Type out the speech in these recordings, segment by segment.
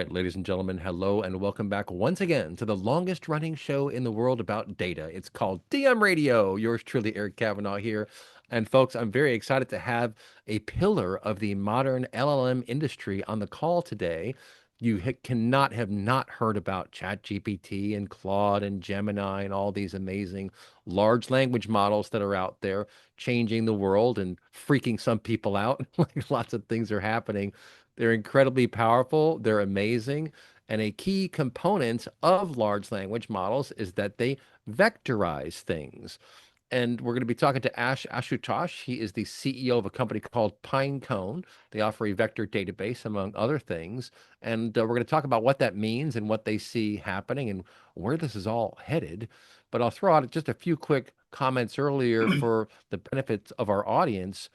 right, ladies and gentlemen, hello and welcome back once again to the longest running show in the world about data. It's called DM Radio. Yours truly, Eric Kavanagh here. And folks, I'm very excited to have a pillar of the modern LLM industry on the call today. You cannot have not heard about ChatGPT and Claude and Gemini and all these amazing large language models that are out there changing the world and freaking some people out. Like lots of things are happening. They're incredibly powerful, they're amazing, and a key component of large language models is that they vectorize things. And we're going to be talking to Ash Ashutosh. He is the CEO of a company called Pinecone. They offer a vector database, among other things. And we're going to talk about what that means and what they see happening and where this is all headed. But I'll throw out just a few quick comments earlier for the benefits of our audience.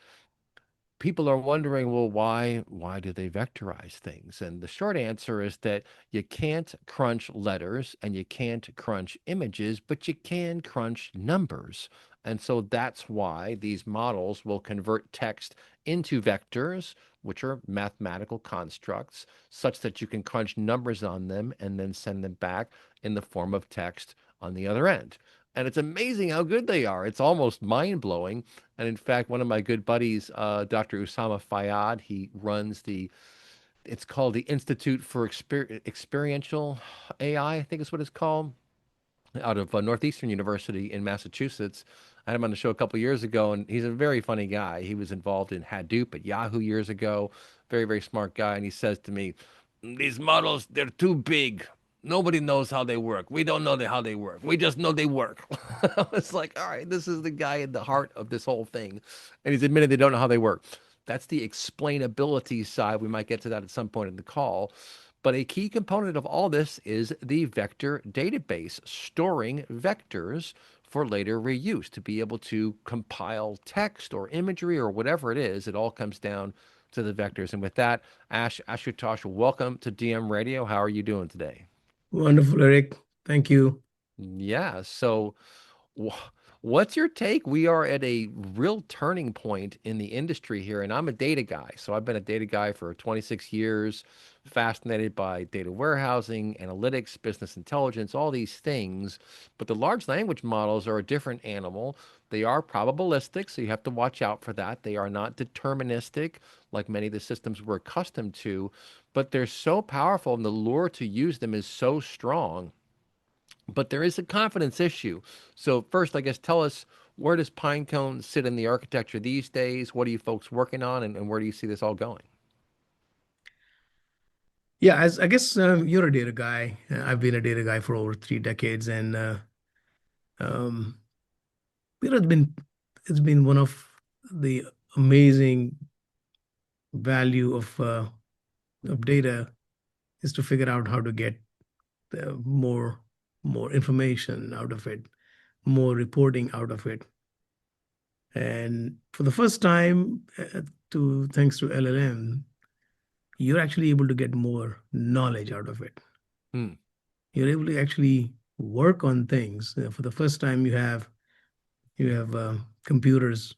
People are wondering, well, why do they vectorize things? And the short answer is that you can't crunch letters and you can't crunch images, but you can crunch numbers. And so that's why these models will convert text into vectors, which are mathematical constructs, such that you can crunch numbers on them and then send them back in the form of text on the other end. And it's amazing how good they are. It's almost mind-blowing. And in fact, one of my good buddies, Dr. Usama Fayyad, he runs it's called the Institute for Experiential AI, I think is what it's called, out of Northeastern University in Massachusetts. I had him on the show a couple of years ago, and he's a very funny guy. He was involved in Hadoop at Yahoo years ago. Very, very smart guy. And he says to me, these models, they're too big. Nobody knows how they work. We don't know how they work. We just know they work. I was like, all right, this is the guy in the heart of this whole thing. And he's admitted they don't know how they work. That's the explainability side. We might get to that at some point in the call. But a key component of all this is the vector database, storing vectors for later reuse to be able to compile text or imagery or whatever it is. It all comes down to the vectors. And with that, Ash Ashutosh, welcome to DM Radio. How are you doing today? Wonderful, Eric. Thank you. Yeah. So, wh- what's your take? We are at a real turning point in the industry here, and I'm a data guy. So, I've been a data guy for 26 years, fascinated by data warehousing, analytics, business intelligence, all these things. But the large language models are a different animal. They are probabilistic, so you have to watch out for that. They are not deterministic like many of the systems we're accustomed to, but they're so powerful, and the lure to use them is so strong, but there is a confidence issue. So first, I guess, tell us, where does Pinecone sit in the architecture these days? What are you folks working on, and where do you see this all going? Yeah, as I guess you're a data guy. I've been a data guy for over 3 decades, and um, you know, it's been one of the amazing value of data is to figure out how to get more information out of it, more reporting out of it. And for the first time, to thanks to LLM, you're actually able to get more knowledge out of it. Hmm. You're able to actually work on things. For the first time, you have computers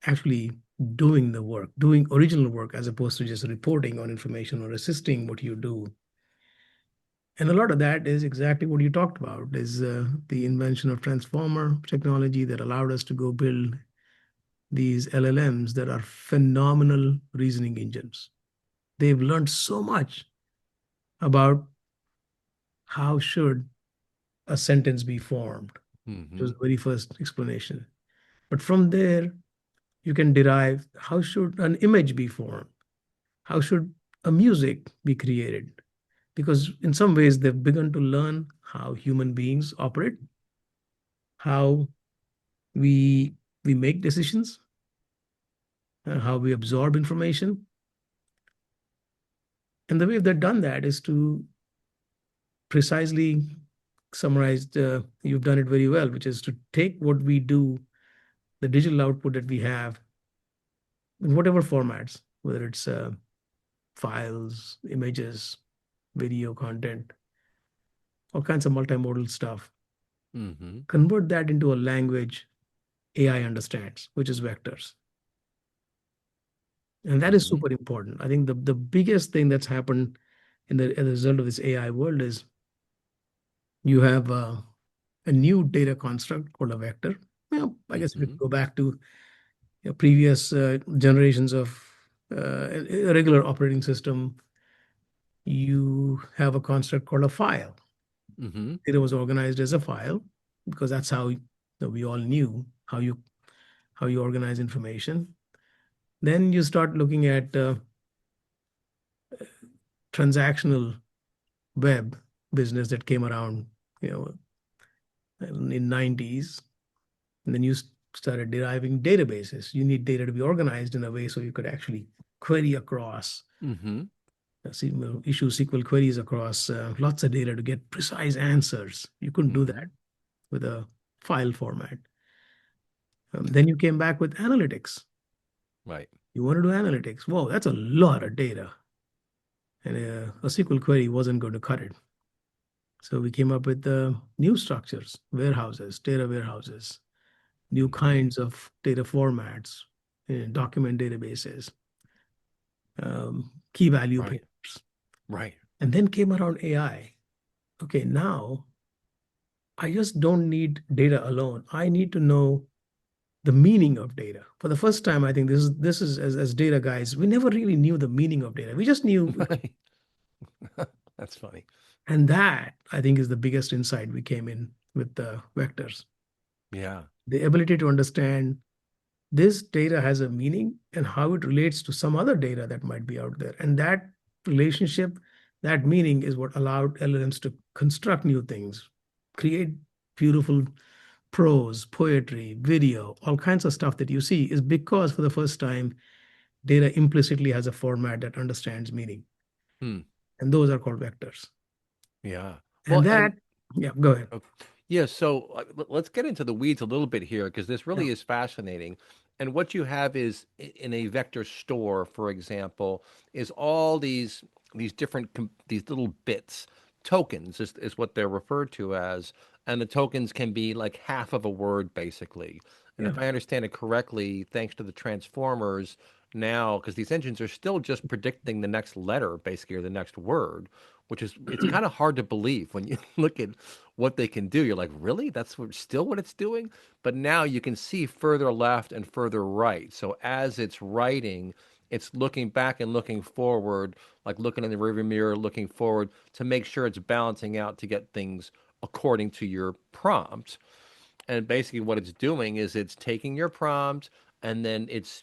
actually doing the work, doing original work, as opposed to just reporting on information or assisting what you do. And a lot of that is exactly what you talked about, is the invention of transformer technology that allowed us to go build these LLMs that are phenomenal reasoning engines. They've learned so much about how should a sentence be formed. It Hmm. was the very first explanation. But from there, you can derive how should an image be formed? How should a music be created? Because in some ways, they've begun to learn how human beings operate, how we we make decisions, how we absorb information. And the way they've done that is to precisely summarize, you've done it very well, which is to take what we do, the digital output that we have, in whatever formats, whether it's files, images, video content, all kinds of multimodal stuff, Hmm. convert that into a language AI understands, which is vectors. And that is Hmm. super important. I think the biggest thing that's happened in the as a result of this AI world is you have a new data construct called a vector. Well, I guess if you Mm-hmm. go back to previous generations of a regular operating system, you have a construct called a file. Mm-hmm. Data was organized as a file because that's how we all knew how you organize information. Then you start looking at transactional web business that came around, you know, in 90s. And then you started deriving databases. You need data to be organized in a way so you could actually query across, Mm-hmm. issue SQL queries across lots of data to get precise answers. You couldn't do Mm-hmm. that with a file format. Then you came back with analytics. Right. You want to do analytics. Whoa, that's a lot of data. And a SQL query wasn't going to cut it. So we came up with new structures, warehouses, data warehouses, new Mm-hmm. kinds of data formats, document databases, key value Right. pairs. Right. And then came around AI. Okay, now I just don't need data alone. I need to know the meaning of data. For the first time, I think this is as data guys, we never really knew the meaning of data. We just knew, Right. That's funny. and that I think is the biggest insight we came in with the vectors. Yeah. The ability to understand this data has a meaning and how it relates to some other data that might be out there. And that relationship, that meaning is what allowed LLMs to construct new things, create beautiful prose, poetry, video, all kinds of stuff that you see is because for the first time, data implicitly has a format that understands meaning. Hmm. And those are called vectors. Yeah. And Well, that, and yeah, go ahead. uh, yeah, so let's get into the weeds a little bit here because this Yeah. really is fascinating. And what you have is in a vector store, for example, is all these different these little bits, tokens is what they're referred to as, and the tokens can be like half of a word basically. And Yeah. if I understand it correctly, thanks to the transformers now, because these engines are still just predicting the next letter basically or the next word, which is it's kind of hard to believe when you look at what they can do. You're like, really? That's still what it's doing? But now you can see further left and further right. So as it's writing, it's looking back and looking forward, like looking in the rearview mirror, looking forward to make sure it's balancing out to get things according to your prompt. And basically, what it's doing is it's taking your prompt and then it's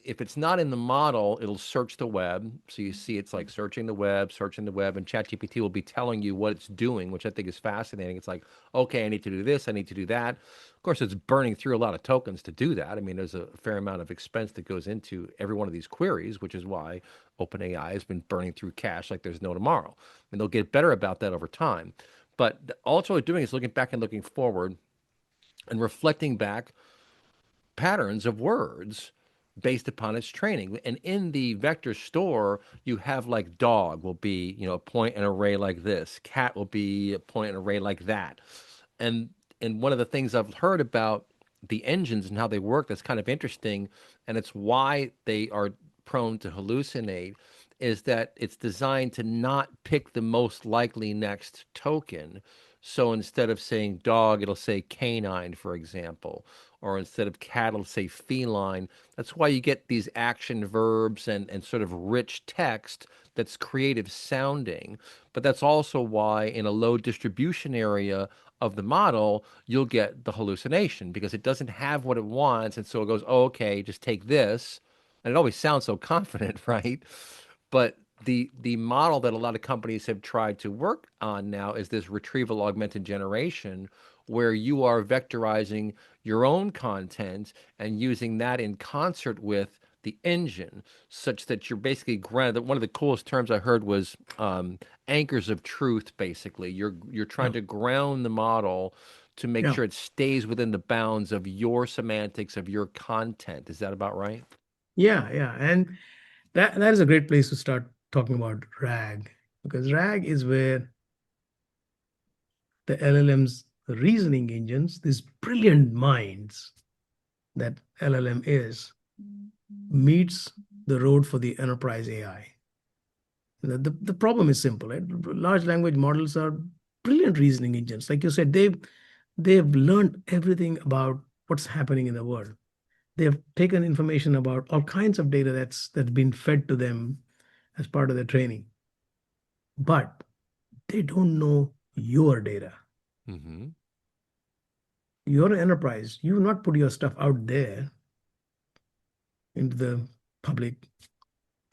if it's not in the model, it'll search the web. So you see it's like searching the web, and ChatGPT will be telling you what it's doing, which I think is fascinating. It's like, okay, I need to do this, I need to do that. Of course, it's burning through a lot of tokens to do that. I mean, there's a fair amount of expense that goes into every one of these queries, which is why OpenAI has been burning through cash like there's no tomorrow. And they'll get better about that over time. But all it's really doing is looking back and looking forward and reflecting back patterns of words based upon its training. And in the vector store, you have like dog will be, a point and array like this. Cat will be a point and array like that. And and one of the things I've heard about the engines and how they work that's kind of interesting, and it's why they are prone to hallucinate, is that it's designed to not pick the most likely next token. So instead of saying dog, it'll say canine, for example, or instead of cat, it'll say feline. That's why you get these action verbs and sort of rich text that's creative sounding. But that's also why in a low distribution area of the model, you'll get the hallucination because it doesn't have what it wants. And so it goes, oh, okay, just take this. And it always sounds so confident, right? But the model that a lot of companies have tried to work on now is this retrieval augmented generation, where you are vectorizing your own content and using that in concert with the engine, such that you're basically grounded. One of the coolest terms I heard was anchors of truth. Basically, you're Yeah. trying to ground the model to make Yeah. sure it stays within the bounds of your semantics of your content. Is that about right? Yeah. Yeah. And that is a great place to start talking about RAG because RAG is where the LLM's reasoning engines, these brilliant minds that LLM is, meets the road for the enterprise AI. The problem is simple, right? Large language models are brilliant reasoning engines. Like you said, they've learned everything about what's happening in the world. They have taken information about all kinds of data that's been fed to them as part of their training, but they don't know your data. Mm-hmm. You're an enterprise. You will not put your stuff out there into the public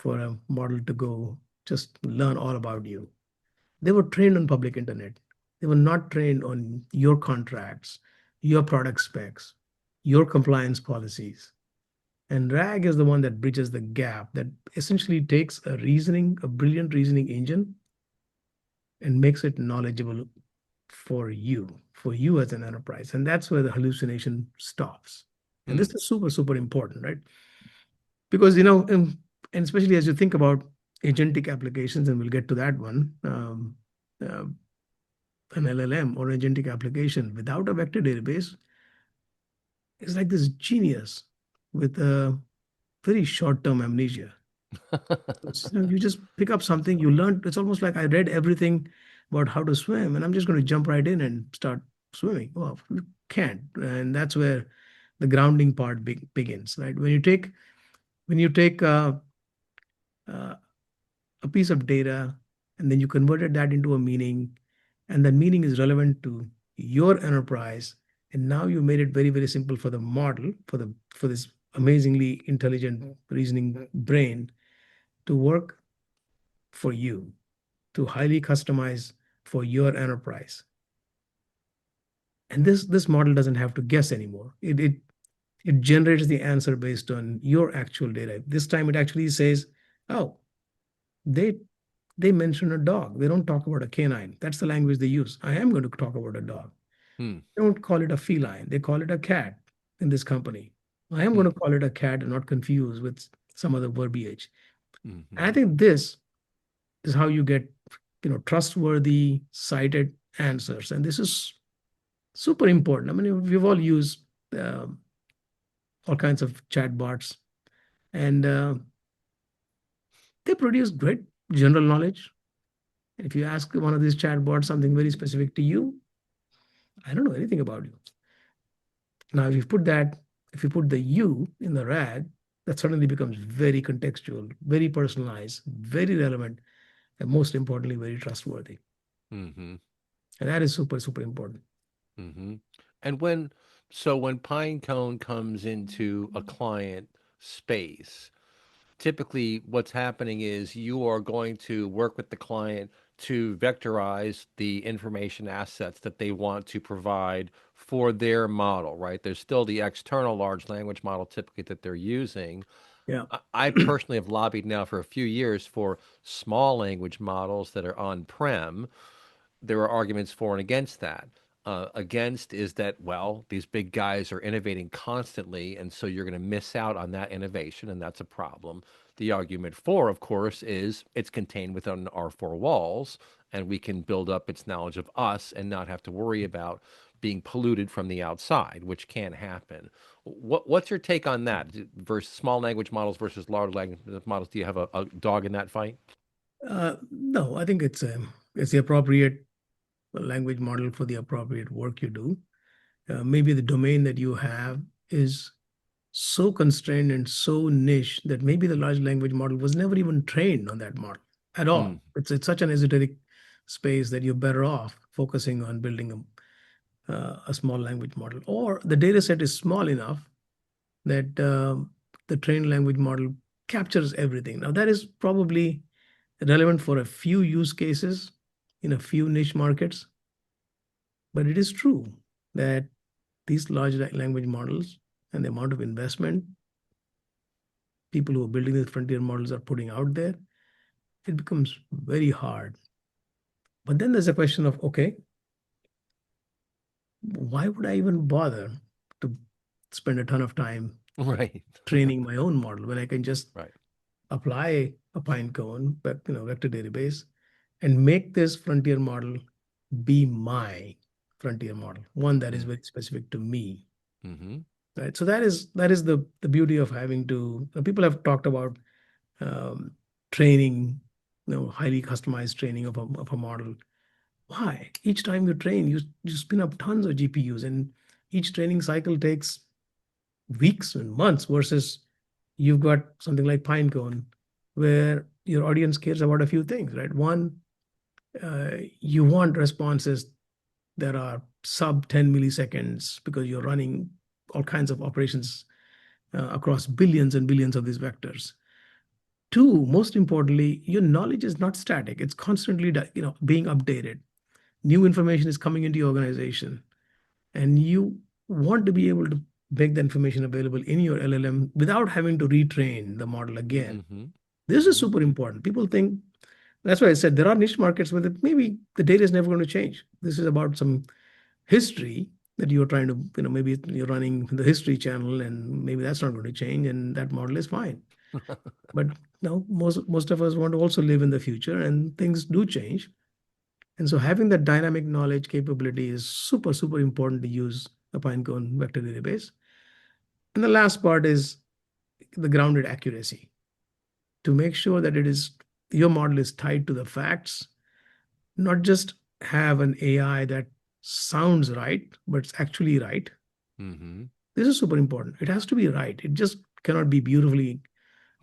for a model to go just learn all about you. They were trained on public internet. They were not trained on your contracts, your product specs, your compliance policies. And RAG is the one that bridges the gap, that essentially takes a brilliant reasoning engine, and makes it knowledgeable for you as an enterprise. And that's where the hallucination stops. And this Mm. is super, super important, right? Because, and especially as you think about agentic applications, and we'll get to that one, uh, an LLM or agentic application without a vector database is like this genius with a very short-term amnesia. You just pick up something you learned. It's almost like I read everything about how to swim, and I'm just going to jump right in and start swimming. Well, you can't, and that's where the grounding part begins, right? When you take uh, a piece of data and then you converted that into a meaning, and that meaning is relevant to your enterprise, and now you made it very, very simple for the model, for this amazingly intelligent reasoning brain to work for you, to highly customize for your enterprise. And this model doesn't have to guess anymore. It generates the answer based on your actual data. This time it actually says, oh, they they mention a dog. They don't talk about a canine. That's the language they use. I am going to talk about a dog. Hmm. They don't call it a feline. They call it a cat in this company. I am going Hmm. to call it a cat and not confuse with some other verbiage. And I Mm-hmm. think this is how you get, trustworthy, cited answers. And this is super important. I mean, we've all used uh, all kinds of chatbots, and they produce great general knowledge. If you ask one of these chatbots something very specific to you, I don't know anything about you. Now, if you put the you in the RAG, that suddenly becomes very contextual, very personalized, very relevant, and most importantly, very trustworthy. Mm-hmm. And that is super, super important. Mm-hmm. And when Pinecone comes into a client space, typically what's happening is you are going to work with the client to vectorize the information assets that they want to provide for their model, right? There's still the external large language model typically that they're using. Yeah. I personally have lobbied now for a few years for small language models that are on-prem. There are arguments for and against that. Against is that, well, these big guys are innovating constantly, and so you're going to miss out on that innovation, and that's a problem. The argument for, of course, is it's contained within our four walls, and we can build up its knowledge of us and not have to worry about being polluted from the outside, which can happen. What's your take on that versus small language models versus large language models? Do you have a dog in that fight? No, I think it's the appropriate language model for the appropriate work you do. Maybe the domain that you have is so constrained and so niche that maybe the large language model was never even trained on that model at Mm, all. It's such an esoteric space that you're better off focusing on building a small language model, or the data set is small enough that the trained language model captures everything. Now, that is probably relevant for a few use cases in a few niche markets, but it is true that these large language models and the amount of investment people who are building these frontier models are putting out there, it becomes very hard. But then there's a question of, okay, why would I even bother to spend a ton of time right. training my own model when I can just Right. apply a Pinecone, but vector database, and make this frontier model be my frontier model, one that is Mm, very specific to me. mm-hmm. Right. So that is the beauty of having to. People have talked about training. highly customized training of a model. Why? Each time you train, you spin up tons of GPUs, and each training cycle takes weeks and months versus you've got something like Pinecone, where your audience cares about a few things, right? One, you want responses that are sub 10 milliseconds because you're running all kinds of operations across billions and billions of these vectors. Two, most importantly, your knowledge is not static. It's constantly, being updated. New information is coming into your organization, and you want to be able to make the information available in your LLM without having to retrain the model again. Mm-hmm. This is Mm-hmm. super important. People think that's why I said there are niche markets where maybe the data is never going to change. This is about some history that you're trying to, maybe you're running the history channel and maybe that's not going to change and that model is fine. But now most of us want to also live in the future and things do change. And so having that dynamic knowledge capability is super, super important to use a Pinecone vector database. And the last part is the grounded accuracy to make sure that your model is tied to the facts, not just have an AI that sounds right, but it's actually right. Mm-hmm. This is super important. It has to be right. It just cannot be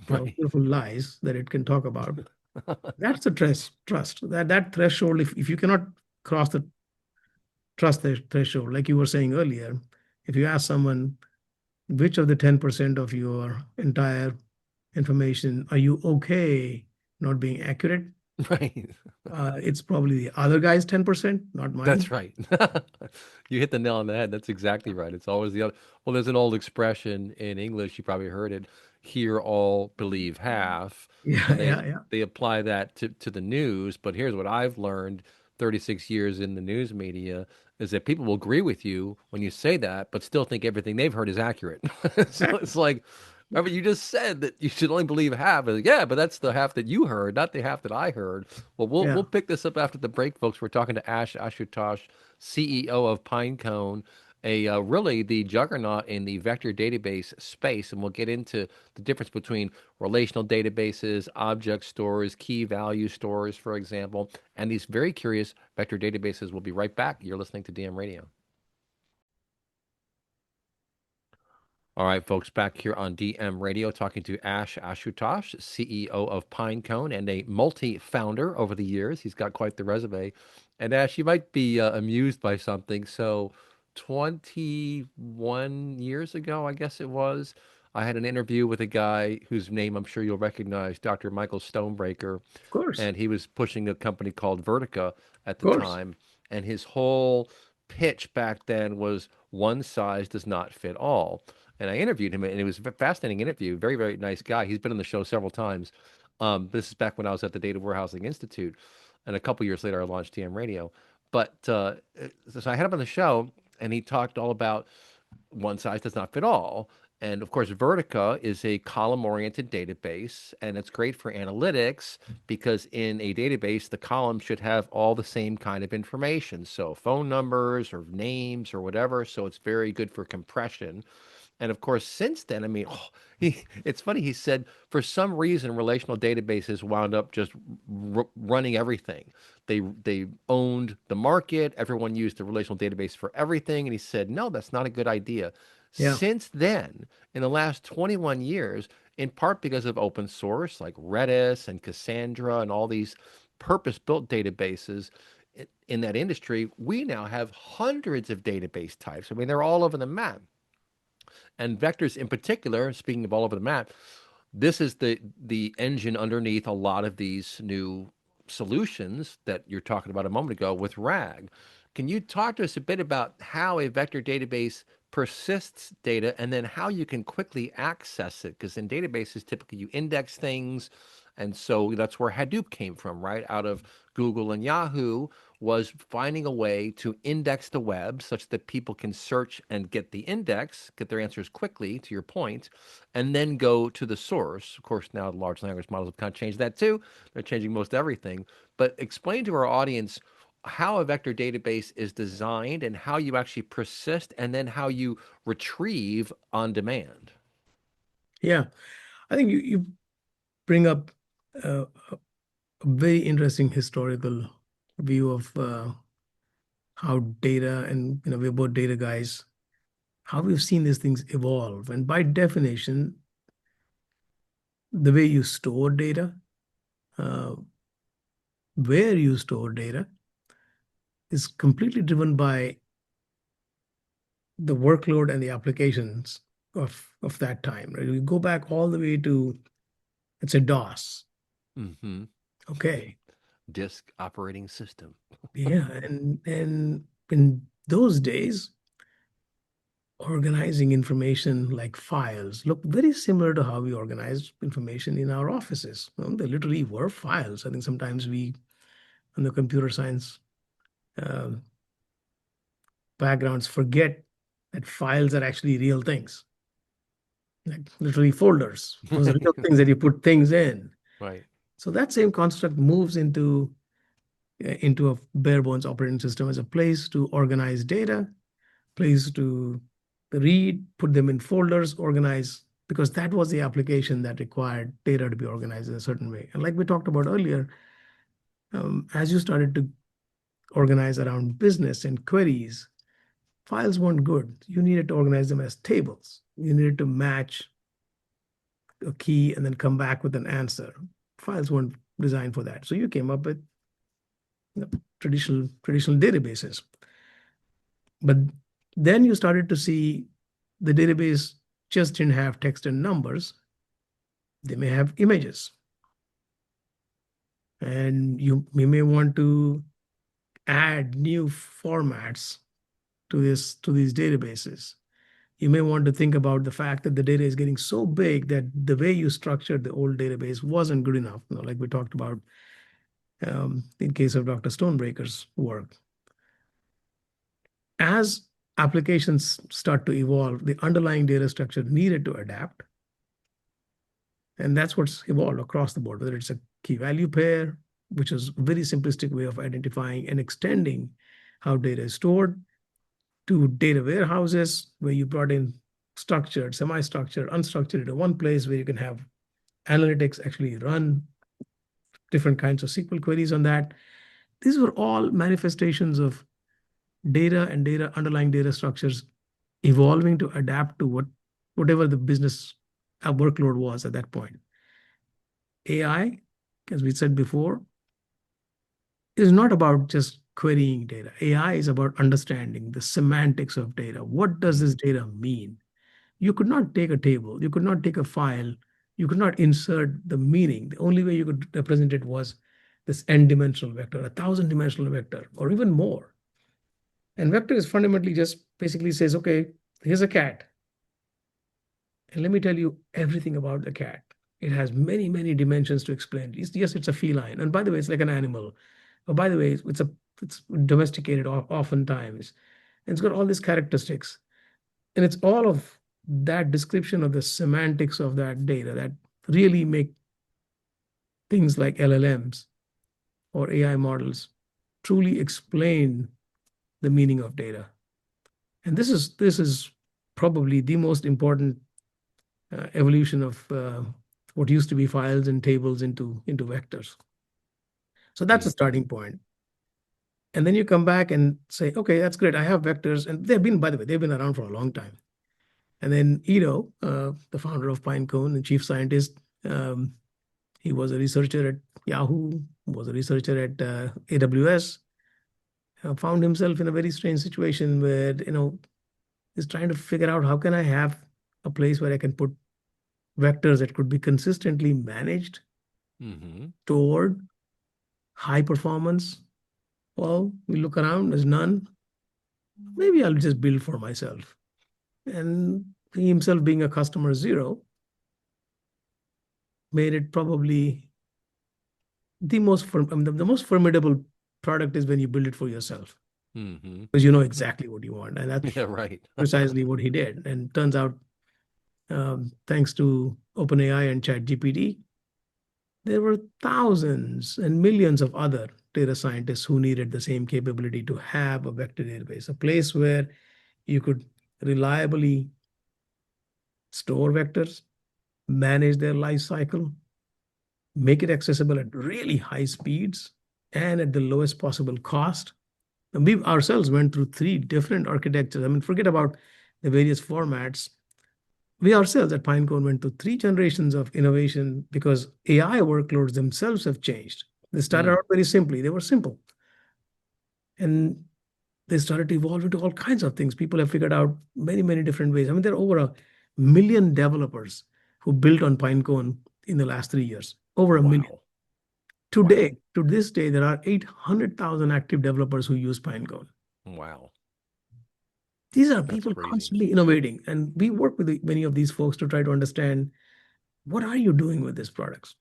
Right. beautiful lies that it can talk about. That's the trust. That threshold, if you cannot cross the trust threshold, like you were saying earlier, if you ask someone which of the 10% of your entire information are you okay not being accurate, Right. it's probably the other guy's 10%, not That's mine. right. You hit the nail on the head. That's exactly right. It's always the other. Well, there's an old expression in English, you probably heard it, hear all, believe half, Yeah, and yeah, yeah. they apply that to the news, but here's what I've learned 36 years in the news media is that people will agree with you when you say that, but still think everything they've heard is accurate. So Exactly. it's like, remember, you just said that you should only believe half. Like, yeah, but that's the half that you heard, not the half that I heard. Well, we'll Yeah. pick this up after the break, folks. We're talking to Ash Ashutosh, CEO of Pinecone, really the juggernaut in the vector database space, and we'll get into the difference between relational databases, object stores, key value stores, for example, and these very curious vector databases. We'll be right back. You're listening to DM Radio. All right, folks, back here on DM Radio, talking to Ash Ashutosh, CEO of Pinecone and a multi-founder over the years. He's got quite the resume. And Ash, you might be amused by something. So, 21 years ago, I guess it was, I had an interview with a guy whose name I'm sure you'll recognize, Dr. Michael Stonebreaker, Of course. and he was pushing a company called Vertica at Of the course. time. And his whole pitch back then was one size does not fit all. And I interviewed him, and it was a fascinating interview. Very, very nice guy. He's been on the show several times. This is back when I was at the Data Warehousing Institute, and a couple years later, I launched TM Radio. But so I had him on the show, and he talked all about one size does not fit all. And of course, Vertica is a column-oriented database, and it's great for analytics because in a database, the column should have all the same kind of information. So phone numbers or names or whatever. So it's very good for compression. And of course, since then, I mean, it's funny. He said for some reason, relational databases wound up just running everything. They owned the market. Everyone used the relational database for everything. And he said, no, that's not a good idea. Yeah. Since then, in the last 21 years, in part because of open source like Redis and Cassandra and all these purpose-built databases in that industry, we now have hundreds of database types. I mean, they're all over the map. And vectors in particular, speaking of all over the map, this is the engine underneath a lot of these new solutions that you're talking about a moment ago with RAG. Can you talk to us a bit about how a vector database persists data and then how you can quickly access it? Because in databases, typically you index things. And so that's where Hadoop came from, right? Out of Google and Yahoo was finding a way to index the web such that people can search and get the index, get their answers quickly, to your point, and then go to the source. Of course, now the large language models have kind of changed that too. They're changing most everything. But explain to our audience how a vector database is designed and how you actually persist and then how you retrieve on demand. Yeah. I think you bring up uh, a very interesting historical view of how data, and we're both data guys, how we've seen these things evolve. And by definition, the way you store data, uh, where you store data, is completely driven by the workload and the applications of that time. Right? We go back all the way to, it's a DOS. Mm-hmm. Okay. Disk operating system. Yeah. And in those days, organizing information like files look very similar to how we organize information in our offices. They literally were files. I think sometimes we, in the computer science um, backgrounds, forget that files are actually real things, like literally folders. Those are real things that you put things in. Right. So that same construct moves into a bare bones operating system as a place to organize data, place to read, put them in folders, organize, because that was the application that required data to be organized in a certain way. And like we talked about earlier, as you started to organize around business and queries, files weren't good. You needed to organize them as tables. You needed to match a key and then come back with an answer. Files weren't designed for that. So you came up with traditional databases. But then you started to see the database just didn't have text and numbers. They may have images. And you may want to add new formats to these databases. You may want to think about the fact that the data is getting so big that the way you structured the old database wasn't good enough, like we talked about in case of Dr. Stonebreaker's work. As applications start to evolve, the underlying data structure needed to adapt. And that's what's evolved across the board, whether it's a key value pair, which is a very simplistic way of identifying and extending how data is stored, to data warehouses, where you brought in structured, semi-structured, unstructured into one place where you can have analytics actually run different kinds of SQL queries on that. These were all manifestations of data and underlying data structures evolving to adapt to whatever the business workload was at that point. AI, as we said before, is not about just querying data. AI is about understanding the semantics of data. What does this data mean? You could not take a table, you could not take a file, you could not insert the meaning. The only way you could represent it was this n-dimensional vector, a 1,000-dimensional vector, or even more. And vector is fundamentally just basically says, okay, here's a cat. And let me tell you everything about the cat. It has many, many dimensions to explain. Yes, it's a feline. And by the way, it's like an animal. Oh, by the way, it's domesticated oftentimes. And it's got all these characteristics. And it's all of that description of the semantics of that data that really make things like LLMs or AI models truly explain the meaning of data. And this is probably the most important evolution of what used to be files and tables into vectors. So that's a Mm. starting point. And then you come back and say, okay, that's great. I have vectors, and they've been, by the way, they've been around for a long time. And then Ido, the founder of Pinecone and chief scientist, he was a researcher at Yahoo, was a researcher at AWS, found himself in a very strange situation where, he's trying to figure out how can I have a place where I can put vectors that could be consistently managed, Mm-hmm. stored, high performance. Well, we look around, there's none. Maybe I'll just build for myself. And he himself being a customer zero made it probably the most formidable product is when you build it for yourself Mm-hmm. because you know exactly what you want. And that's Yeah, right. precisely what he did. And turns out, thanks to OpenAI and ChatGPT, there were thousands and millions of other data scientists who needed the same capability to have a vector database, a place where you could reliably store vectors, manage their life cycle, make it accessible at really high speeds and at the lowest possible cost. And we ourselves went through three different architectures. I mean, forget about the various formats. We ourselves at Pinecone went through three generations of innovation because AI workloads themselves have changed. They started Mm, out very simply. They were simple. And they started to evolve into all kinds of things. People have figured out many, many different ways. I mean, there are over 1 million developers who built on Pinecone in the last 3 years. Over 1 million. wow. Today, Wow. to this day, there are 800,000 active developers who use Pinecone. Wow. These are That's people crazy. constantly innovating. And we work with many of these folks to try to understand what are you doing with these products?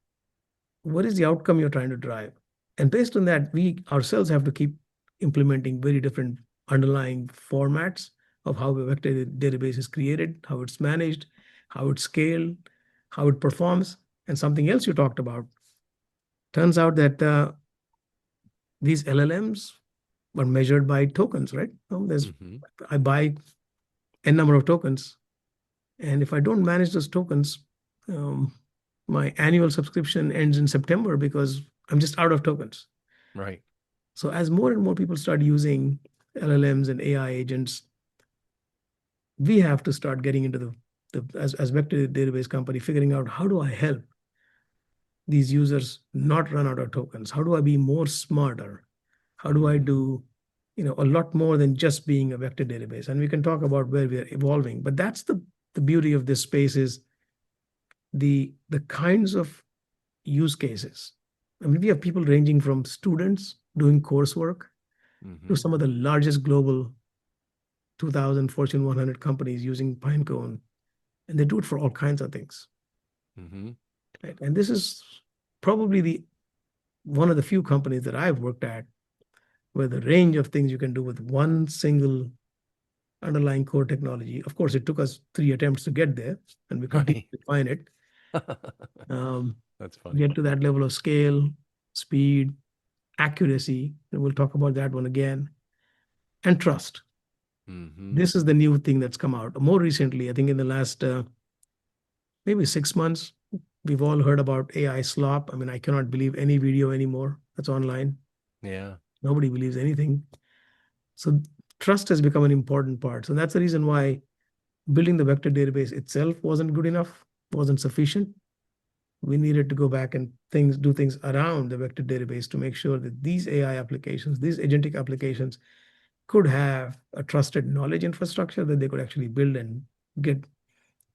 What is the outcome you're trying to drive? And based on that, we ourselves have to keep implementing very different underlying formats of how a vector database is created, how it's managed, how it's scaled, how it performs. And something else you talked about, turns out that these LLMs are measured by tokens, right? Hmm. I buy n number of tokens, and if I don't manage those tokens, um, my annual subscription ends in September because I'm just out of tokens. Right. So as more and more people start using LLMs and AI agents, we have to start getting into as vector database company, figuring out how do I help these users not run out of tokens? How do I be more smarter? How do I Hmm. do, a lot more than just being a vector database? And we can talk about where we are evolving. But that's the beauty of this space is the kinds of use cases. I mean, we have people ranging from students doing coursework to Hmm. some of the largest global 2000 Fortune 100 companies using Pinecone, and they do it for all kinds of things. Hmm. Right? And this is probably the one of the few companies that I've worked at where the range of things you can do with one single underlying core technology. Of course, it took us 3 attempts to get there, and we continue Right. to refine it. Um, That's funny. get to that level of scale, speed, accuracy, and we'll talk about that one again, and trust. Hmm. This is the new thing that's come out more recently. I think in the last maybe 6 months, we've all heard about AI slop. I mean, I cannot believe any video anymore that's online. Yeah. Nobody believes anything. So trust has become an important part. So that's the reason why building the vector database itself wasn't good enough, wasn't sufficient. We needed to go back and do things around the vector database to make sure that these AI applications, these agentic applications, could have a trusted knowledge infrastructure that they could actually build and get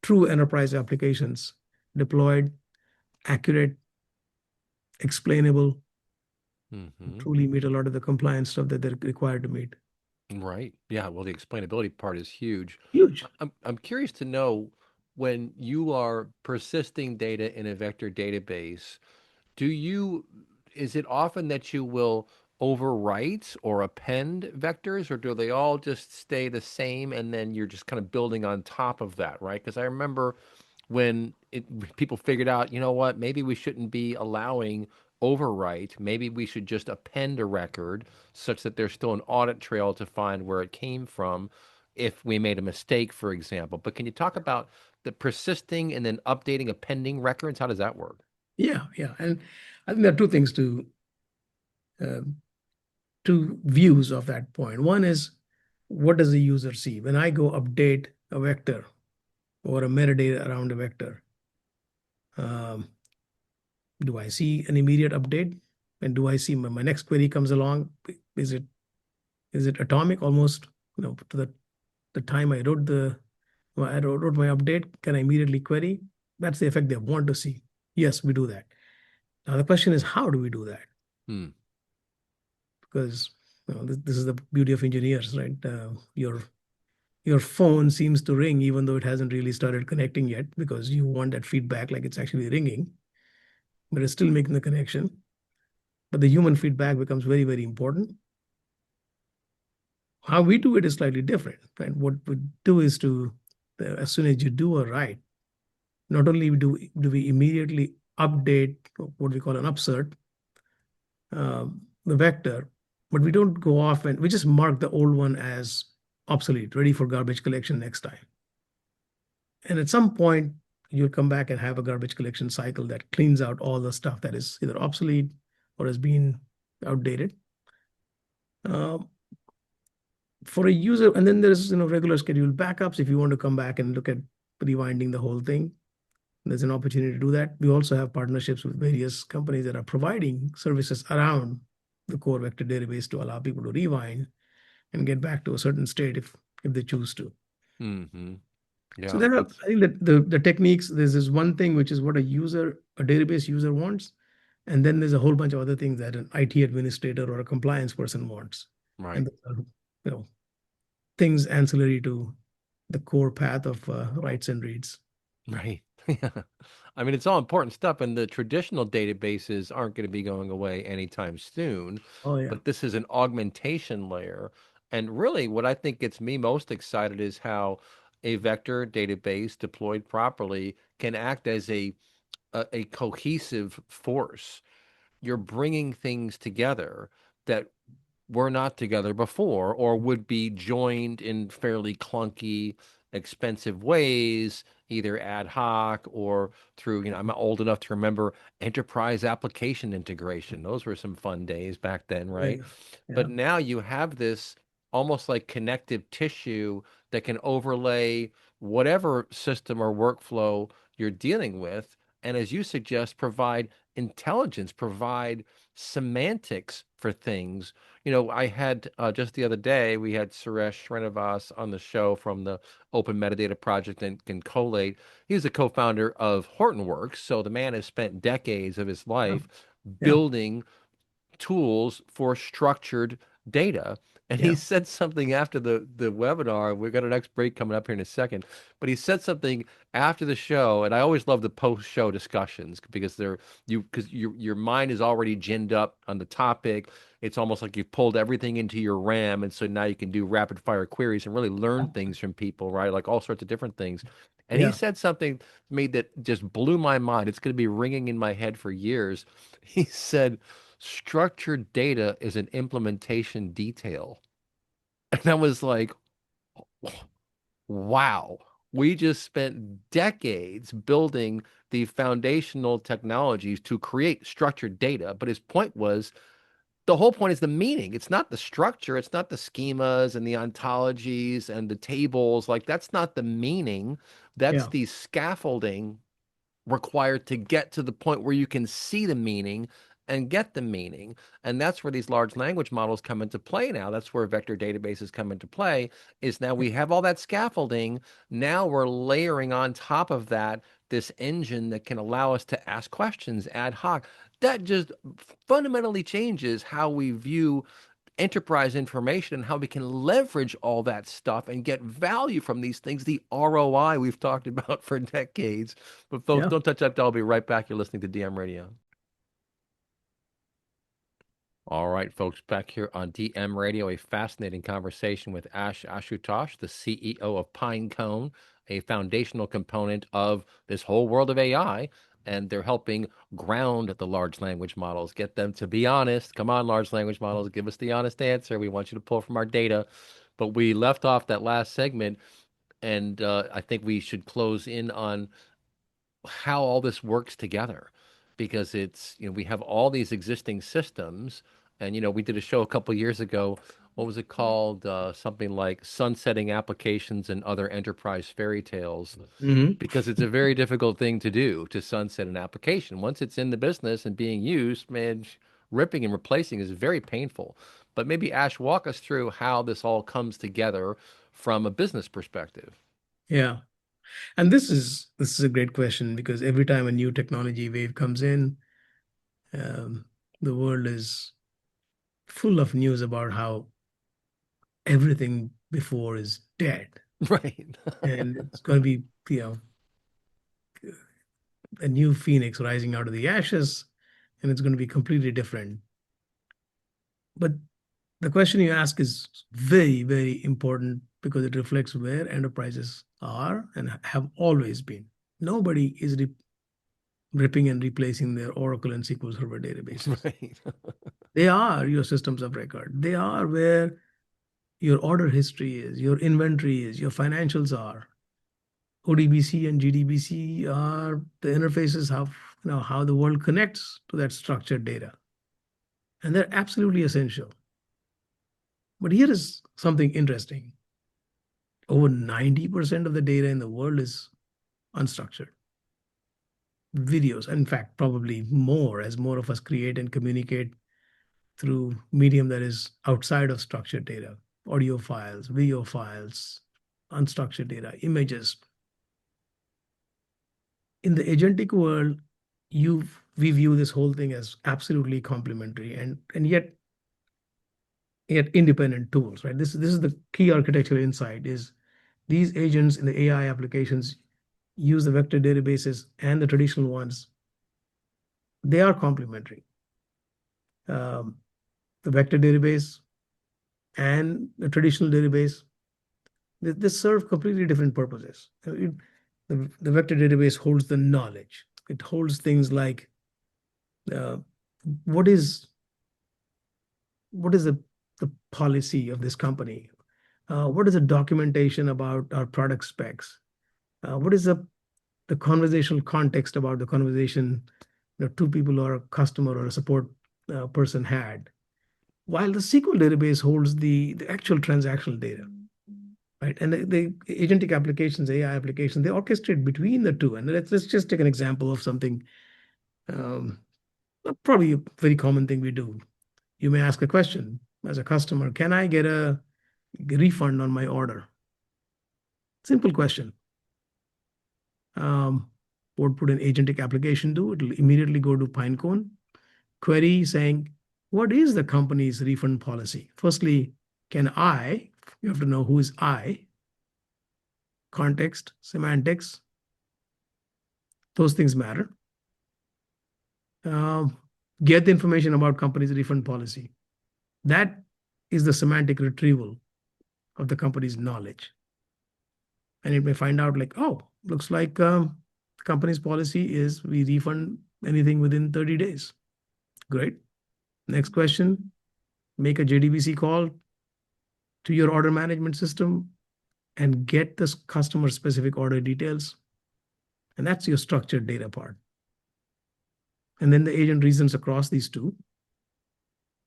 true enterprise applications deployed, accurate, explainable, Hmm. truly meet a lot of the compliance stuff that they're required to meet. Right. Yeah. Well, the explainability part is huge. Huge. I'm curious to know when you are persisting data in a vector database, do you, is it often that you will overwrite or append vectors, or do they all just stay the same and then you're just kind of building on top of that, right? Because I remember when people figured out, you know what, maybe we shouldn't be allowing overwrite. Maybe we should just append a record such that there's still an audit trail to find where it came from if we made a mistake, for example. But can you talk about the persisting and then updating appending records? How does that work? Yeah, yeah. And I think there are two things uh, two views of that point. One is what does the user see? When I go update a vector or a metadata around a vector, um, do I see an immediate update? And do I see my next query comes along? Is it atomic almost, to the time I wrote wrote my update? Can I immediately query? That's the effect they want to see. Yes, we do that. Now the question is, how do we do that? Hmm. Because this is the beauty of engineers, right? Your phone seems to ring even though it hasn't really started connecting yet because you want that feedback like it's actually ringing, but it's still making the connection. But the human feedback becomes very, very important. How we do it is slightly different, right? What we do is as soon as you do a write, not only do we immediately update what we call an upsert, the vector, but we don't go off and we just mark the old one as obsolete, ready for garbage collection next time. And at some point, you'll come back and have a garbage collection cycle that cleans out all the stuff that is either obsolete or has been outdated. Uh, for a user, and then there's regular scheduled backups if you want to come back and look at rewinding the whole thing. There's an opportunity to do that. We also have partnerships with various companies that are providing services around the core vector database to allow people to rewind and get back to a certain state if they choose to. Hmm. So Yeah, there are, it's I think that the techniques, there's this one thing which is what a database user wants, and then there's a whole bunch of other things that an IT administrator or a compliance person wants. And right. those are, things ancillary to the core path of writes and reads. Right. Yeah. I mean, it's all important stuff, and the traditional databases aren't going to be going away anytime soon. Oh yeah. But this is an augmentation layer. And really, what I think gets me most excited is how a vector database deployed properly can act as a cohesive force. You're bringing things together that were not together before or would be joined in fairly clunky, expensive ways, either ad hoc or through, I'm old enough to remember enterprise application integration. Those were some fun days back then, Yeah. right? But Yeah. now you have this almost like connective tissue that can overlay whatever system or workflow you're dealing with. And as you suggest, provide intelligence, provide semantics for things. I had just the other day, we had Suresh Srinivas on the show from the Open Metadata Project and Collate. He's a co-founder of Hortonworks. So the man has spent decades of his Yeah. life Yeah. building tools for structured data. And he Yeah. said something after the webinar. We've got our next break coming up here in a second. But he said something after the show, and I always love the post-show discussions because your mind is already ginned up on the topic. It's almost like you've pulled everything into your RAM, and so now you can do rapid fire queries and really learn things from people, right? Like all sorts of different things. And he Yeah. said something to me that just blew my mind. It's going to be ringing in my head for years. He said, structured data is an implementation detail. And I was like, wow, we just spent decades building the foundational technologies to create structured data. But his point was the whole point is the meaning. It's not the structure, it's not the schemas and the ontologies and the tables. Like, that's not the meaning. That's Yeah. the scaffolding required to get to the point where you can see the meaning and get the meaning. And that's where these large language models come into play now. That's where vector databases come into play, is now we have all that scaffolding. Now we're layering on top of that this engine that can allow us to ask questions ad hoc. That just fundamentally changes how we view enterprise information and how we can leverage all that stuff and get value from these things, the ROI we've talked about for decades. But folks, Yeah. don't touch that dial. I'll be right back. You're listening to DM Radio. All right, folks, back here on DM Radio, a fascinating conversation with Ash Ashutosh, the CEO of Pinecone, a foundational component of this whole world of AI. And they're helping ground the large language models, get them to be honest. Come on, large language models, give us the honest answer. We want you to pull from our data. But we left off that last segment, and I think we should close in on how all this works together because we have all these existing systems. And we did a show a couple years ago. What was it called? Something like Sunsetting Applications and Other Enterprise Fairy Tales, Hmm. because it's a very difficult thing to do, to sunset an application once it's in the business and being used. Man, ripping and replacing is very painful. But maybe Ash, walk us through how this all comes together from a business perspective. Yeah. And this is a great question because every time a new technology wave comes in, um, the world is full of news about how everything before is dead. Right. And it's going to be, a new phoenix rising out of the ashes, and it's going to be completely different. But the question you ask is very, very important because it reflects where enterprises are and have always been. Nobody is ripping and replacing their Oracle and SQL Server databases. Right. They are your systems of record. They are where your order history is, your inventory is, your financials are. ODBC and GDBC are the interfaces how the world connects to that structured data. And they're absolutely essential. But here is something interesting. Over 90% of the data in the world is unstructured. Videos, in fact, probably more as more of us create and communicate through medium that is outside of structured data, audio files, video files, unstructured data, images. In the agentic world, we view this whole thing as absolutely complementary and yet independent tools, right? This is the key architectural insight is these agents in the AI applications use the vector databases and the traditional ones. They are complementary. The vector database and the traditional database, they serve completely different purposes. The vector database holds the knowledge. It holds things like uh, what is the policy of this company? What is the documentation about our product specs? What is the conversational context about the conversation two people or a customer or a support person had? While the SQL database holds the actual transactional data, right? And the agentic applications, AI applications, they orchestrate between the two. And let's just take an example of something, um, probably a very common thing we do. You may ask a question as a customer, can I get a refund on my order? Simple question. What would an agentic application do? It'll immediately go to Pinecone, query saying, what is the company's refund policy? Firstly, you have to know who is I, context, semantics, those things matter. Get the information about company's refund policy. That is the semantic retrieval of the company's knowledge. And it may find out like, oh, looks like company's policy is we refund anything within 30 days. Great. Next question, make a JDBC call to your order management system and get this customer specific order details. And that's your structured data part. And then the agent reasons across these two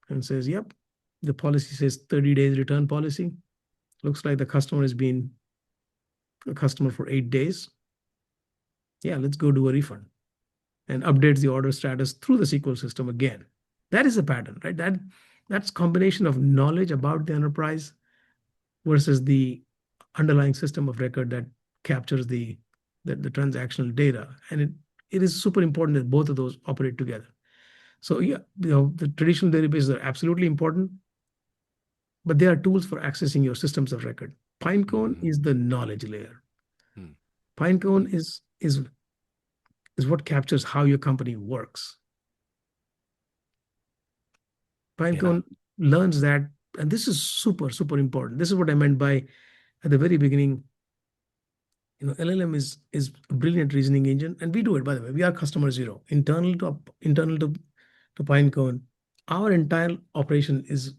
and says, yep, the policy says 30 days return policy. Looks like the customer has been a customer for 8 days. Yeah, let's go do a refund. And updates the order status through the SQL system again. That is a pattern, right? That's combination of knowledge about the enterprise versus the underlying system of record that captures the transactional data. And it is super important that both of those operate together. So yeah, the traditional databases are absolutely important, but they are tools for accessing your systems of record. Pinecone is the knowledge layer. Pinecone is what captures how your company works. Pinecone learns that, and this is super, super important. This is what I meant by at the very beginning, LLM is a brilliant reasoning engine, and we do it, by the way. We are customer zero, internal to Pinecone. Our entire operation is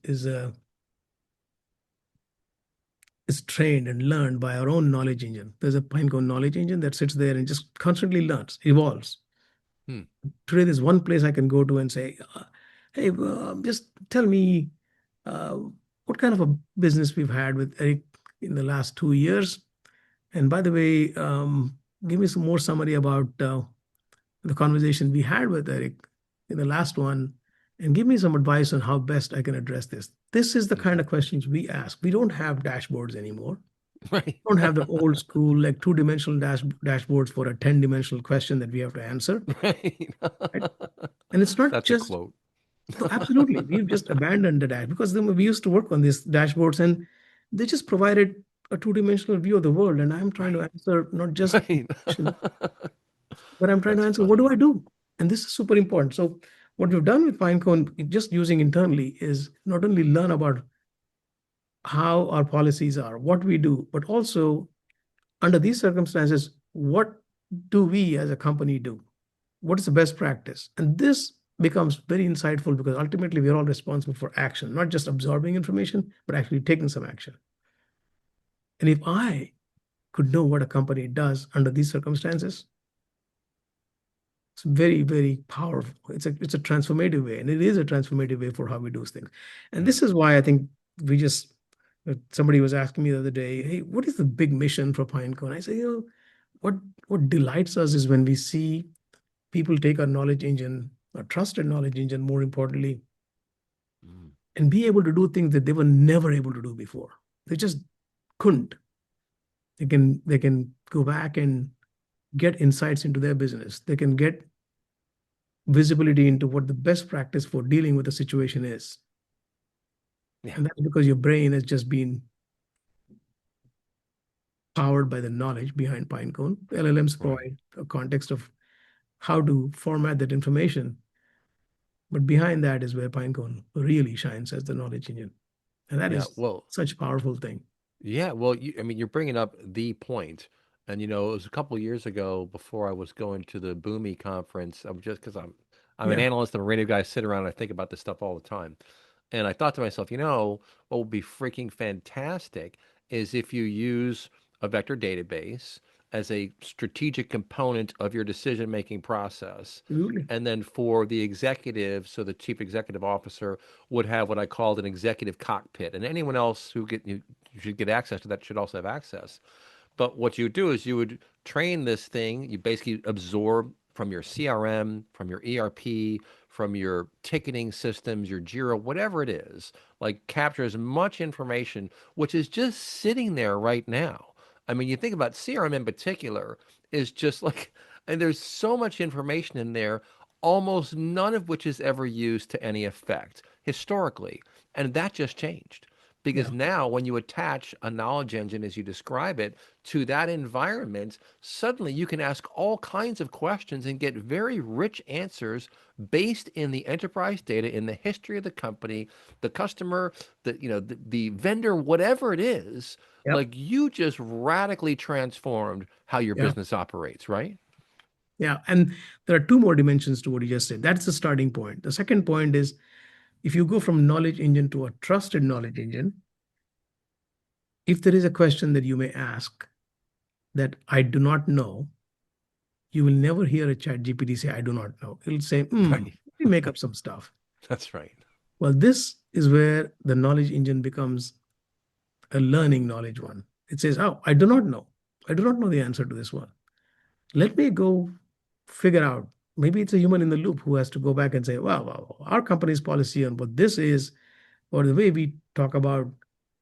trained and learned by our own knowledge engine. There's a Pinecone knowledge engine that sits there and just constantly learns, evolves. Today, there's one place I can go to and say, hey, just tell me what kind of a business we've had with Eric in the last 2 years. And by the way, give me some more summary about the conversation we had with Eric in the last one, and give me some advice on how best I can address this. This is the kind of questions we ask. We don't have dashboards anymore. Right. We don't have the old school, like two-dimensional dashboards for a 10-dimensional question that we have to answer. Right. And it's not That's just a quote. no, absolutely. We've just abandoned the dash because then we used to work on these dashboards and they just provided a two-dimensional view of the world. And I'm trying to answer not just Right. but I'm trying to answer, what do I do? And this is super important. So what we've done with Pinecone, just using internally, is not only learn about how our policies are, what we do, but also under these circumstances, what do we as a company do? What is the best practice? And this becomes very insightful because ultimately we're all responsible for action, not just absorbing information, but actually taking some action. And if I could know what a company does under these circumstances. It's very, very powerful. It's a transformative way, and it is a transformative way for how we do things. And Yeah. this is why I think we just somebody was asking me the other day, hey, what is the big mission for Pinecone? I say, what what delights us is when we see people take our knowledge engine, our trusted knowledge engine, more importantly, Mm. and be able to do things that they were never able to do before. They just couldn't. They can go back and get insights into their business. They can get visibility into what the best practice for dealing with the situation is. Yeah. And that's because your brain has just been powered by the knowledge behind Pinecone. LLMs Right. provide a context of how to format that information. But behind that is where Pinecone really shines as the knowledge engine. And that Yeah. is Well, such a powerful thing. yeah, well, I mean, you're bringing up the point, and it was a couple years ago before I was going to the Boomi conference. I'm just because I'm an Yeah, analyst, I'm a radio guy. I sit around and I think about this stuff all the time, and I thought to myself, what would be freaking fantastic is if you use a vector database as a strategic component of your decision-making process. absolutely. And then for the executive, so the chief executive officer would have what I called an executive cockpit, and anyone else you should get access to that should also have access. But what you would do is you would train this thing. You basically absorb from your CRM, from your ERP, from your ticketing systems, your Jira, whatever it is, like capture as much information, which is just sitting there right now. I mean, you think about CRM in particular is just like, and there's so much information in there, almost none of which is ever used to any effect historically. And that just changed. Because Yeah, now, when you attach a knowledge engine, as you describe it, to that environment, suddenly you can ask all kinds of questions and get very rich answers based in the enterprise data, in the history of the company, the customer, the vendor, whatever it is. yep, Like you just radically transformed how your yeah, business operates, right? yeah. And there are two more dimensions to what you just said. That's the starting point. The second point is if you go from knowledge engine to a trusted knowledge engine, if there is a question that you may ask that I do not know, you will never hear a chat GPT say, I do not know. It'll say, Right. we make up some stuff. That's right. Well, this is where the knowledge engine becomes a learning knowledge one. It says, oh, I do not know. I do not know the answer to this one. Let me go figure out. Maybe it's a human in the loop who has to go back and say, well, our company's policy on what this is, or the way we talk about,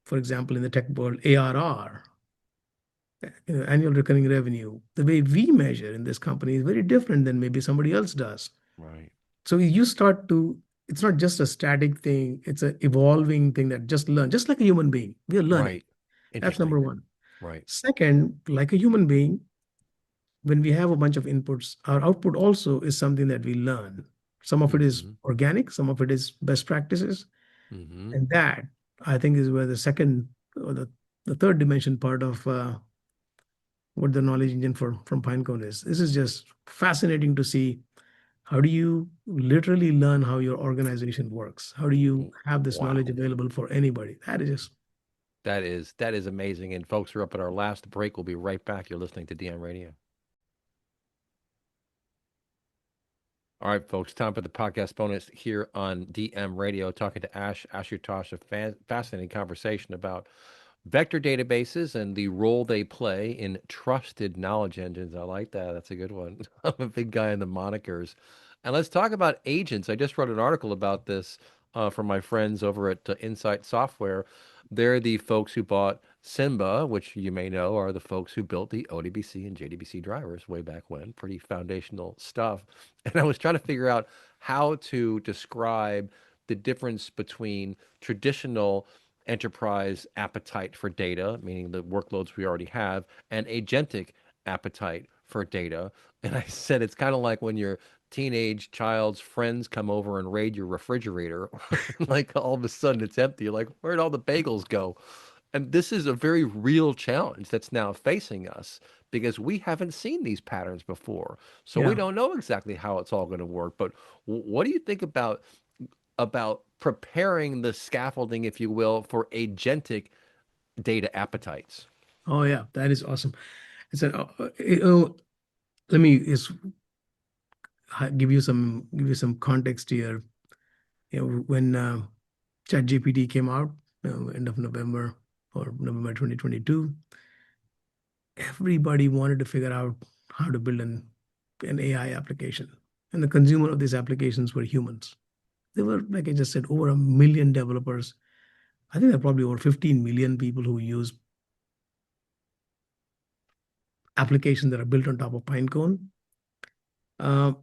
for example, in the tech world, ARR, annual recurring revenue, the way we measure in this company is very different than maybe somebody else does. Right. So you start to, it's not just a static thing, it's an evolving thing that just learn, just like a human being. We are learning. Right. That's Interesting. number one. Right. Second, like a human being, when we have a bunch of inputs, our output also is something that we learn. Some of it is Mm-hmm. organic, some of it is best practices. Mm-hmm. And that, I think, is where the second or the third dimension part of what the knowledge engine from Pinecone is. This is just fascinating to see how do you literally learn how your organization works? How do you have this knowledge Wow. available for anybody? That is just, That is amazing. And folks, we're up at our last break. We'll be right back. You're listening to DM Radio. All right, folks, time for the podcast bonus here on DM Radio, talking to Ash Ashutosh, a fascinating conversation about vector databases and the role they play in trusted knowledge engines. I like that. That's a good one. I'm a big guy in the monikers. And let's talk about agents. I just wrote an article about this from my friends over at Insight Software. They're the folks who bought Simba, which you may know are the folks who built the ODBC and JDBC drivers way back when. Pretty foundational stuff. And I was trying to figure out how to describe the difference between traditional enterprise appetite for data, meaning the workloads we already have, and agentic appetite for data. And I said it's kind of like when your teenage child's friends come over and raid your refrigerator, like all of a sudden it's empty. You're like, where'd all the bagels go? And this is a very real challenge that's now facing us because we haven't seen these patterns before. So we yeah. don't know exactly how it's all going to work. But what do you think about preparing the scaffolding, if you will, for agentic data appetites? Oh yeah, that is awesome. It's an, let me just give you some context here. When ChatGPT came out, end of November or November 2022, everybody wanted to figure out how to build an AI application. And the consumer of these applications were humans. There were, like I just said, over a million developers. I think there are probably over 15 million people who use applications that are built on top of Pinecone. Uh,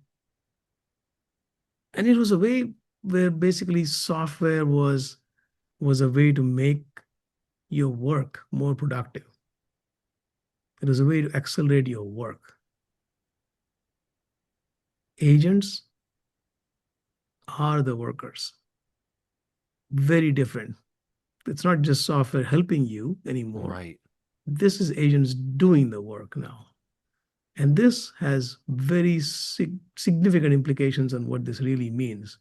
and it was a way where basically software was a way to make your work more productive. It was a way to accelerate your work. Agents are the workers. Very different. It's not just software helping you anymore. Right. This is agents doing the work now. And this has very significant implications on what this really means.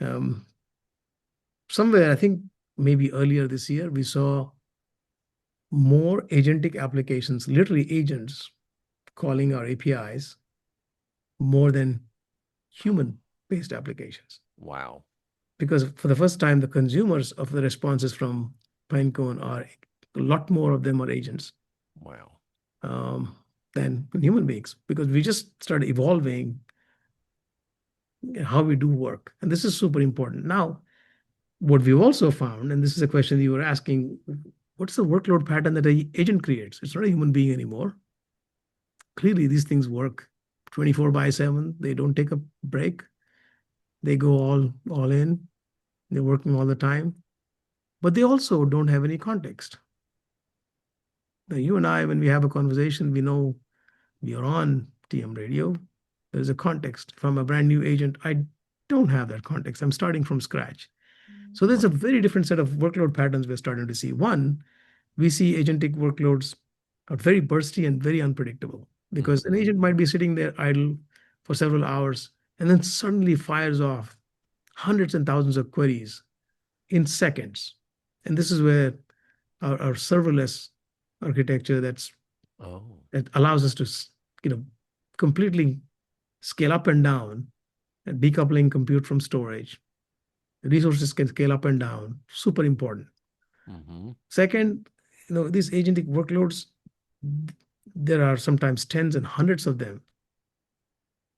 Um, Somewhere, I think maybe earlier this year, we saw more agentic applications, literally agents calling our APIs more than human-based applications. Wow. Because for the first time, the consumers of the responses from Pinecone are a lot more of them are agents Wow. um, than human beings, because we just started evolving how we do work. And this is super important. Now, what we've also found, and this is a question you were asking, what's the workload pattern that an agent creates? It's not a human being anymore. Clearly, these things work 24 by 7. They don't take a break. They go all in. They're working all the time, but they also don't have any context. Now, you and I, when we have a conversation, we know we are on TM radio. There's a context. If I'm a brand new agent, I don't have that context. I'm starting from scratch. So there's a Right. very different set of workload patterns we're starting to see. One, we see agentic workloads are very bursty and very unpredictable, because an Mm-hmm. agent might be sitting there idle for several hours and then suddenly fires off hundreds and thousands of queries in seconds. And this is where our serverless architecture Oh. that allows us to you know completely scale up and down, and decoupling compute from storage. Resources can scale up and down. Super important. Mm-hmm. Second, these agentic workloads, there are sometimes tens and hundreds of them,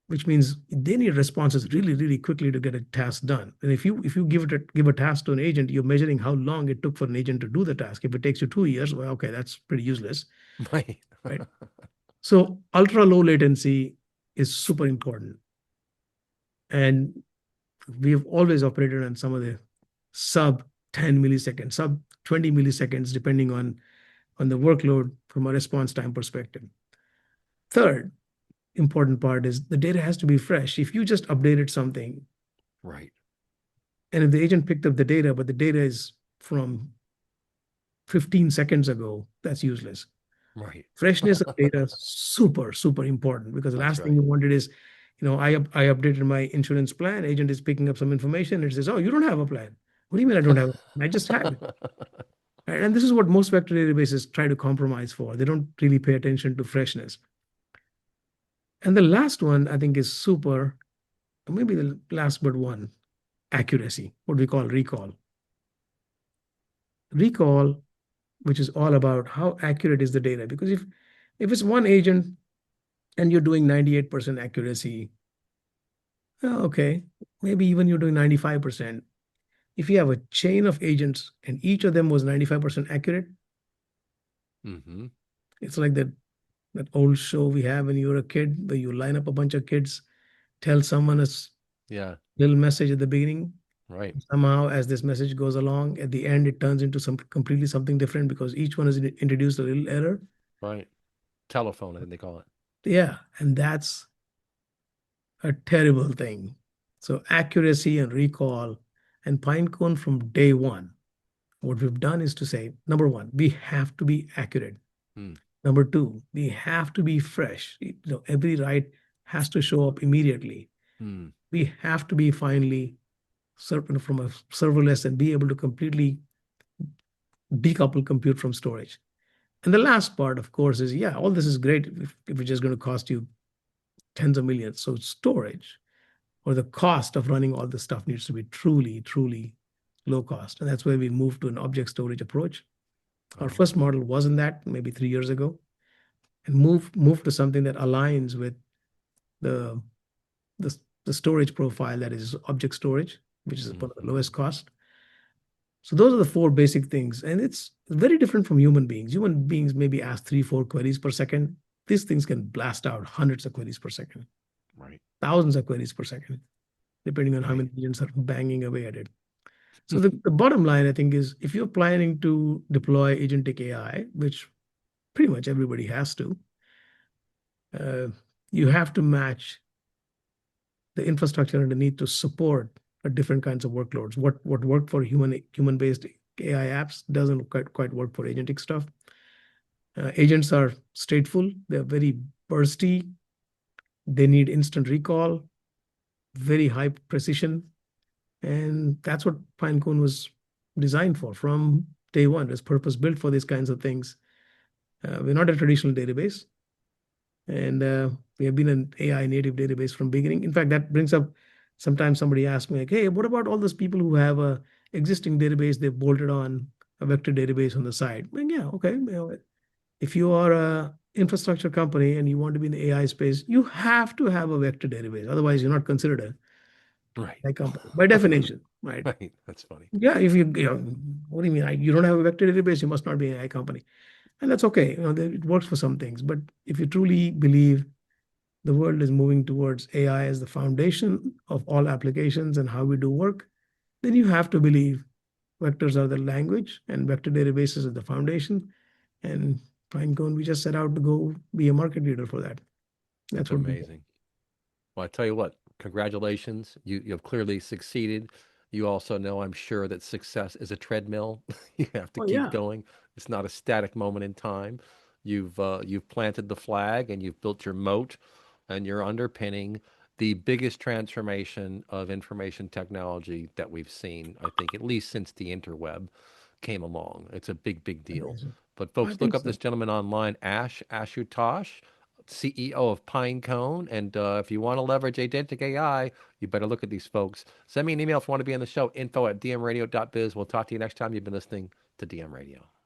which means they need responses really, really quickly to get a task done. And if you give a task to an agent, you're measuring how long it took for an agent to do the task. If it takes you 2 years, well, okay, that's pretty useless, Right. right? So ultra low latency is super important. And we've always operated on some of the sub 10 milliseconds, sub 20 milliseconds, depending on the workload from a response time perspective. Third important part is the data has to be fresh. If you just updated something, Right. and if the agent picked up the data, but the data is from 15 seconds ago, that's useless. Right. Freshness of data, super, super important, because the That's last thing right. you wanted is, I updated my insurance plan, agent is picking up some information, and it says, oh, you don't have a plan. What do you mean I don't have it? I just have it. Right? And this is what most vector databases try to compromise for. They don't really pay attention to freshness. And the last one, I think, is super, maybe the last but one, accuracy, what we call recall. Recall, which is all about how accurate is the data. Because if it's one agent and you're doing 98% accuracy, okay, maybe even you're doing 95%. If you have a chain of agents and each of them was 95% accurate, Mm-hmm. it's like that old show we have when you were a kid, where you line up a bunch of kids, tell someone a Yeah. little message at the beginning. Right. Somehow, as this message goes along, at the end, it turns into some completely something different, because each one has introduced a little error. Right. Telephone, I think they call it. Yeah, and that's a terrible thing. So accuracy and recall, and Pinecone from day one, what we've done is to say, number one, we have to be accurate. Hmm. Number two, we have to be fresh. Every write has to show up immediately. Hmm. We have to be finally from a serverless and be able to completely decouple compute from storage. And the last part, of course, is yeah, all this is great if it's just going to cost you tens of millions. So storage or the cost of running all this stuff needs to be truly, truly low cost. And that's where we moved to an object storage approach. Our first Oh, model wasn't that maybe 3 years ago, and move to something that aligns with the, the the storage profile that is object storage, which is one of the hmm lowest cost. So those are the four basic things, and it's very different from human beings. Human beings maybe ask 3, 4 queries per second. These things can blast out hundreds of queries per second, right, thousands of queries per second, depending on how right. many agents are banging away at it. So the bottom line, I think, is if you're planning to deploy agentic AI, which pretty much everybody has to, uh, you have to match the infrastructure underneath to support different kinds of workloads. What worked for human-based AI apps doesn't quite work for agentic stuff. Agents are stateful, they're very bursty, they need instant recall, very high precision, and that's what Pinecone was designed for from day one. It's purpose built for these kinds of things. We're not a traditional database, and we have been an AI native database from beginning. In fact, that brings up sometimes somebody asks me like, "Hey, what about all those people who have a existing database they've bolted on a vector database on the side?" Well, yeah, okay. If you are a infrastructure company and you want to be in the AI space, you have to have a vector database. Otherwise, you're not considered a Right. AI company by definition, right? Right. That's funny. Yeah, if what do you mean? You don't have a vector database, you must not be an AI company, and that's okay. It works for some things, but if you truly believe the world is moving towards AI as the foundation of all applications and how we do work, then you have to believe vectors are the language and vector databases are the foundation. And Pinecone, we just set out to go be a market leader for that. That's That's what we do. amazing. Well, I tell you what, congratulations. You have clearly succeeded. You also know, I'm sure, that success is a treadmill. You have to Oh, keep yeah. going. It's not a static moment in time. You've planted the flag and you've built your moat and you're underpinning the biggest transformation of information technology that we've seen, I think, at least since the interweb came along. It's a big, big deal. Amazing. But I folks, look think up this so. gentleman online, Ash Ashutosh, CEO of Pinecone. And if you want to leverage agentic AI, you better look at these folks. Send me an email if you want to be on the show, info@dmradio.biz. We'll talk to you next time. You've been listening to DM Radio.